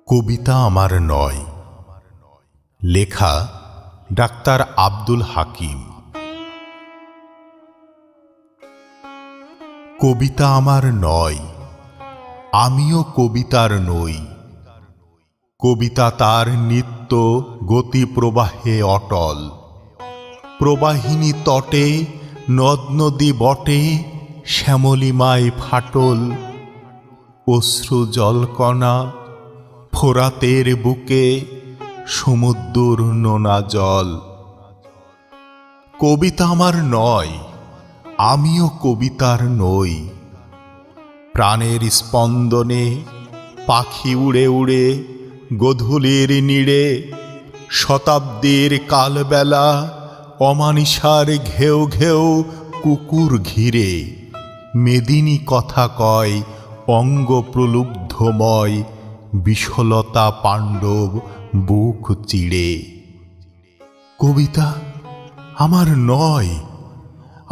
কবিতা আমার নয়। লেখা ডাক্তার আব্দুল হাকিম। কবিতা আমার নয়, আমিও কবিতার নই। কবিতা তার নিত্য গতি প্রবাহে অটল। প্রবাহিনী তটে নদ নদী বটে শ্যামলিমায় ফাটল। অশ্রু জলকণা ফোরাতের বুকে সমুদ্র নোনা জল। কবিতা আমার নয়, আমিও কবিতার নই। প্রাণের স্পন্দনে পাখি উড়ে উড়ে গোধূলির নীড়ে শতাব্দীর কালবেলা অমানিসার ঘেউ ঘেউ কুকুর ঘিরে মেদিনী কথা কয় অঙ্গ প্রলুব্ধময় বিশলতা পাণ্ডব বুক চিড়ে। কবিতা আমার নয়,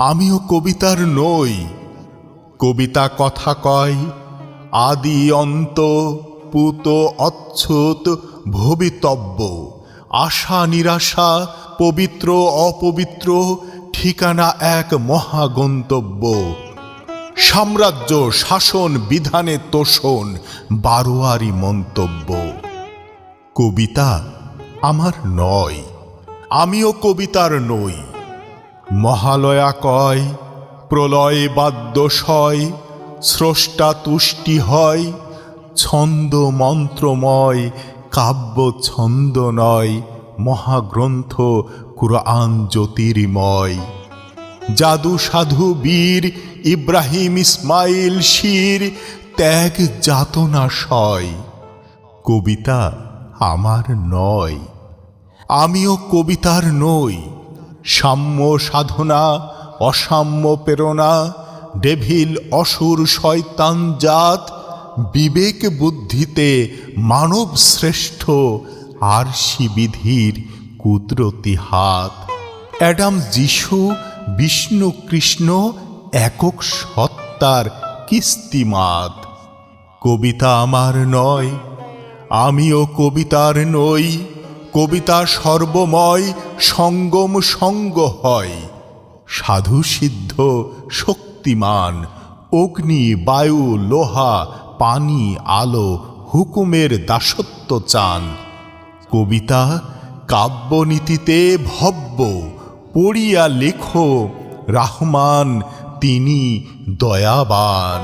আমিও কবিতার নই। কবিতা কথা কয় আদি অন্ত পুত অচ্ছুত ভবিতব্য আশা নিরাশা পবিত্র অপবিত্র ঠিকানা এক মহাগন্তব্য। সাম্রাজ্য শাসন বিধানে তোষণ বারোয়ারি মন্তব্য। কবিতা আমার নয়, আমিও কবিতার নই। মহালয়া কয় প্রলয় বাদ্যশয় স্রষ্টা তুষ্টি হয় ছন্দ মন্ত্রময় কাব্য ছন্দ নয় মহাগ্রন্থ কুরআন জ্যোতির্ময়। জাদু সাধু বীর ইব্রাহিম ইসমাইল শির ত্যাগ যাতনা সয়। কবিতা আমার নয়, আমিও কবিতার নই। সাম্য সাধনা অসাম্য প্রেরণা ডেভিল অসুর শয়তান জাত বিবেক বুদ্ধিতে মানব শ্রেষ্ঠ আরশি বিধির কুদরতি হাত। অ্যাডাম যিশু বিষ্ণু কৃষ্ণ একক সত্তার কিস্তিমাত। কবিতা আমার নয়, আমিও কবিতার নই। কবিতা সর্বময় সঙ্গম সঙ্গ হয় সাধু সিদ্ধ শক্তিমান অগ্নি বায়ু লোহা পানি আলো হুকুমের দাসত্ব চান। কবিতা কাব্যনীতিতে ভব্য পড়িয়া লেখো রহমান তিনি দয়াবান।